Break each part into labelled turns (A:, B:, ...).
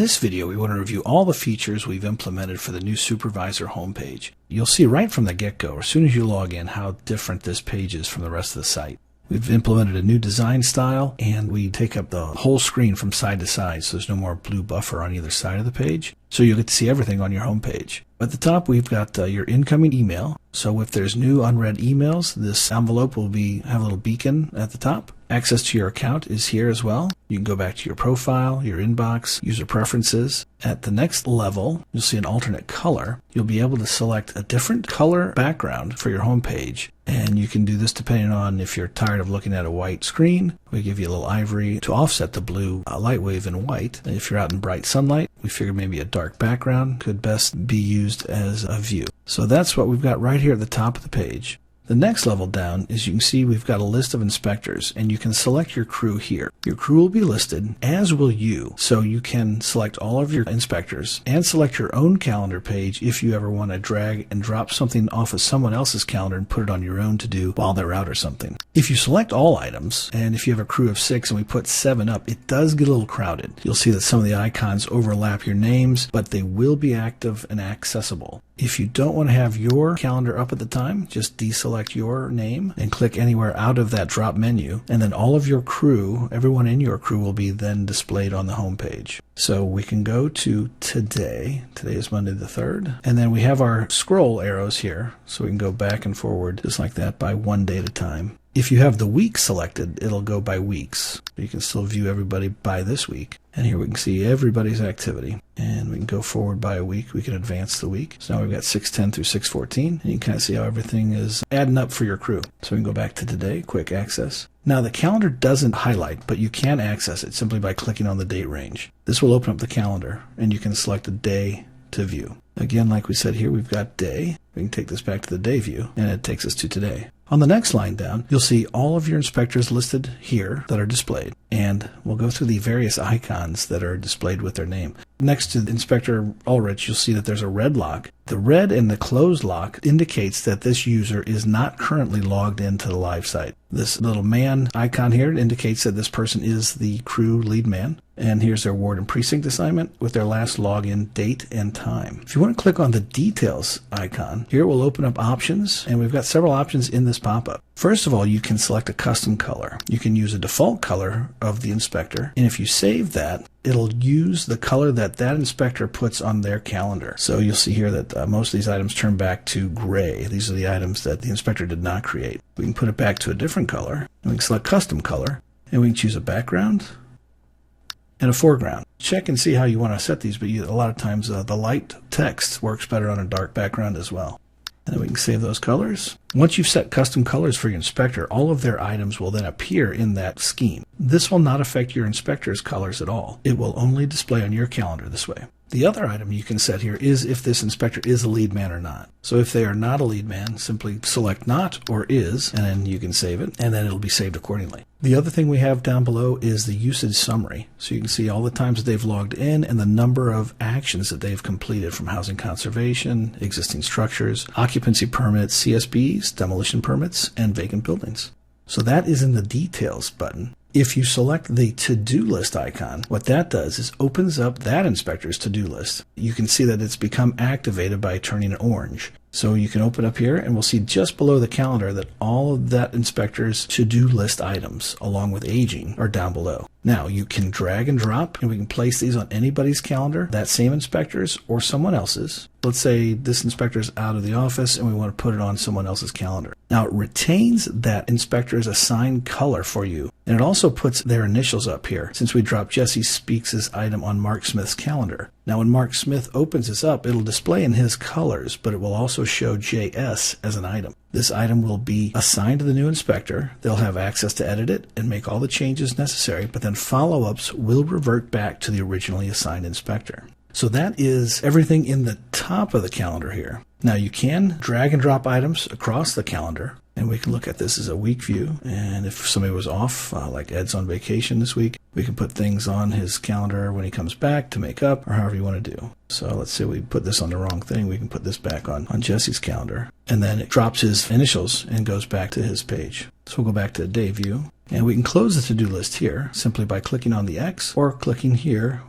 A: this video, we want to review all the features we've implemented for the new Supervisor homepage. You'll see right from the get-go, as soon as you log in, how different this page is from the rest of the site. We've implemented a new design style, and we take up the whole screen from side to side, so there's no more blue buffer on either side of the page. So you'll get to see everything on your homepage. At the top, we've got your incoming email. So if there's new unread emails, this envelope will have a little beacon at the top. Access to your account is here as well. You can go back to your profile, your inbox, user preferences. At the next level, you'll see an alternate color. You'll be able to select a different color background for your homepage. And you can do this depending on if you're tired of looking at a white screen. We give you a little ivory to offset the blue light wave in white. And if you're out in bright sunlight, we figured maybe a dark background could best be used as a view. So that's what we've got right here at the top of the page. The next level down is you can see we've got a list of inspectors, and you can select your crew here. Your crew will be listed, as will you, so you can select all of your inspectors and select your own calendar page if you ever want to drag and drop something off of someone else's calendar and put it on your own to do while they're out or something. If you select all items, and if you have a crew of 6 and we put 7 up, it does get a little crowded. You'll see that some of the icons overlap your names, but they will be active and accessible. If you don't want to have your calendar up at the time, just deselect your name and click anywhere out of that drop menu, and then all of your crew, everyone in your crew, will be then displayed on the home page. So we can go to today. Today is Monday the 3rd. And then we have our scroll arrows here, so we can go back and forward just like that by one day at a time. If you have the week selected, it'll go by weeks. You can still view everybody by this week. And here we can see everybody's activity. And we can go forward by a week. We can advance the week. So now we've got 6/10 through 6/14. And you can kind of see how everything is adding up for your crew. So we can go back to today, quick access. Now the calendar doesn't highlight, but you can access it simply by clicking on the date range. This will open up the calendar, and you can select a day to view. Again, like we said here, we've got day. We can take this back to the day view, and it takes us to today. On the next line down, you'll see all of your inspectors listed here that are displayed, and we'll go through the various icons that are displayed with their name. Next to the Inspector Ulrich, you'll see that there's a red lock. The red and the closed lock indicates that this user is not currently logged into the live site. This little man icon here indicates that this person is the crew lead man. And here's their ward and precinct assignment with their last login date and time. If you want to click on the details icon, here it will open up options, and we've got several options in this pop-up. First of all, you can select a custom color. You can use a default color of the inspector, and if you save that, it'll use the color that that inspector puts on their calendar. So you'll see here that most of these items turn back to gray. These are the items that the inspector did not create. We can put it back to a different color, and we can select custom color, and we can choose a background and a foreground. Check and see how you want to set these, but a lot of times the light text works better on a dark background as well. And then we can save those colors. Once you've set custom colors for your inspector, all of their items will then appear in that scheme. This will not affect your inspector's colors at all. It will only display on your calendar this way. The other item you can set here is if this inspector is a lead man or not. So if they are not a lead man, simply select not or is, and then you can save it, and then it'll be saved accordingly. The other thing we have down below is the usage summary. So you can see all the times that they've logged in and the number of actions that they've completed from housing conservation, existing structures, occupancy permits, CSBs, demolition permits, and vacant buildings. So that is in the details button. If you select the to-do list icon, what that does is opens up that inspector's to-do list. You can see that it's become activated by turning it orange. So you can open up here, and we'll see just below the calendar that all of that inspector's to-do list items, along with aging, are down below. Now, you can drag and drop, and we can place these on anybody's calendar, that same inspector's or someone else's. Let's say this inspector's out of the office, and we want to put it on someone else's calendar. Now, it retains that inspector's assigned color for you, and it also puts their initials up here, since we dropped Jesse Speaks' item on Mark Smith's calendar. Now, when Mark Smith opens this up, it'll display in his colors, but it will also show JS as an item. This item will be assigned to the new inspector. They'll have access to edit it and make all the changes necessary, but then follow-ups will revert back to the originally assigned inspector. So that is everything in the top of the calendar here. Now you can drag and drop items across the calendar, and we can look at this as a week view. And if somebody was off, like Ed's on vacation this week, we can put things on his calendar when he comes back to make up, or however you want to do. So let's say we put this on the wrong thing. We can put this back on Jesse's calendar, and then it drops his initials and goes back to his page. So we'll go back to day view, and we can close the to-do list here simply by clicking on the X or clicking here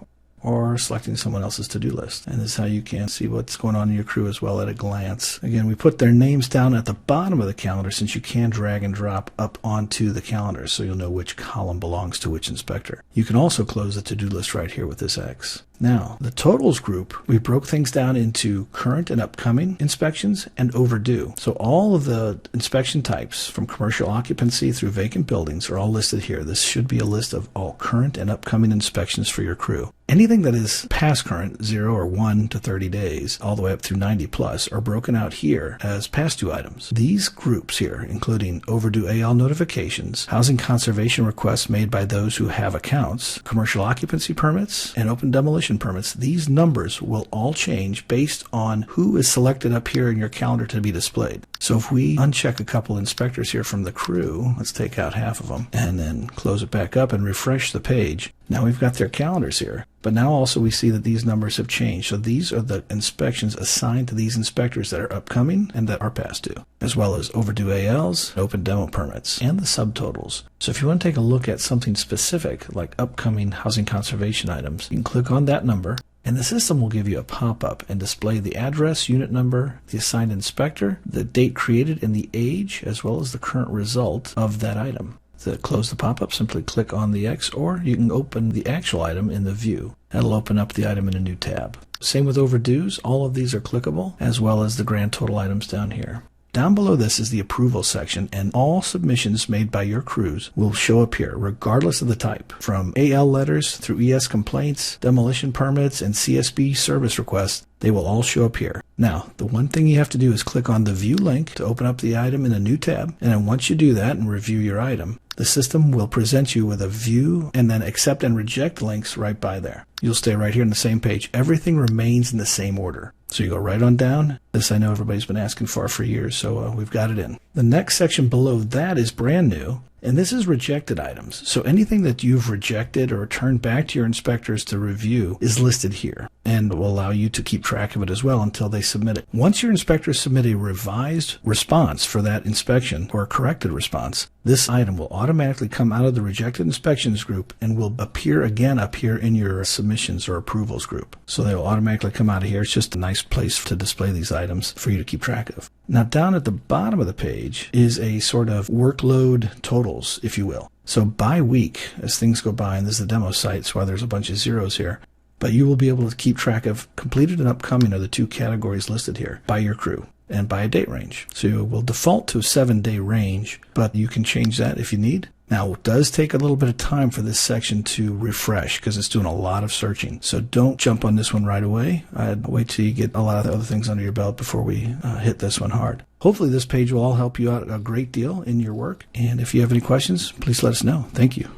A: or selecting someone else's to-do list. And this is how you can see what's going on in your crew as well at a glance. Again, we put their names down at the bottom of the calendar since you can drag and drop up onto the calendar so you'll know which column belongs to which inspector. You can also close the to-do list right here with this X. Now, the totals group, we broke things down into current and upcoming inspections and overdue. So all of the inspection types from commercial occupancy through vacant buildings are all listed here. This should be a list of all current and upcoming inspections for your crew. Anything that is past current, 0 or 1 to 30 days, all the way up through 90 plus, are broken out here as past due items. These groups here, including overdue AL notifications, housing conservation requests made by those who have accounts, commercial occupancy permits, and open demolition permits, these numbers will all change based on who is selected up here in your calendar to be displayed. So if we uncheck a couple inspectors here from the crew, let's take out half of them, and then close it back up and refresh the page. Now we've got their calendars here. But now also we see that these numbers have changed. So these are the inspections assigned to these inspectors that are upcoming and that are past due, as well as overdue ALs, open demo permits, and the subtotals. So if you want to take a look at something specific, like upcoming housing conservation items, you can click on that number, and the system will give you a pop-up and display the address, unit number, the assigned inspector, the date created, and the age, as well as the current result of that item. To close the pop-up, simply click on the X, or you can open the actual item in the view. That'll open up the item in a new tab. Same with overdues. All of these are clickable, as well as the grand total items down here. Down below this is the approval section, and all submissions made by your crews will show up here, regardless of the type. From AL letters through ES complaints, demolition permits, and CSB service requests, they will all show up here. Now, the one thing you have to do is click on the View link to open up the item in a new tab, and then once you do that and review your item, the system will present you with a view and then accept and reject links right by there. You'll stay right here on the same page. Everything remains in the same order. So you go right on down. This I know everybody's been asking for years, so we've got it in. The next section below that is brand new, and this is rejected items. So anything that you've rejected or returned back to your inspectors to review is listed here and will allow you to keep track of it as well until they submit it. Once your inspectors submit a revised response for that inspection or a corrected response, this item will automatically come out of the rejected inspections group and will appear again up here in your submissions or approvals group. So they will automatically come out of here. It's just a nice place to display these items for you to keep track of. Now down at the bottom of the page is a sort of workload totals, if you will. So by week, as things go by, and this is the demo site, so there's a bunch of zeros here, but you will be able to keep track of completed and upcoming are the two categories listed here by your crew and by a date range. So you will default to a 7-day range, but you can change that if you need. Now, it does take a little bit of time for this section to refresh because it's doing a lot of searching. So don't jump on this one right away. I'd wait till you get a lot of the other things under your belt before we hit this one hard. Hopefully this page will all help you out a great deal in your work. And if you have any questions, please let us know. Thank you.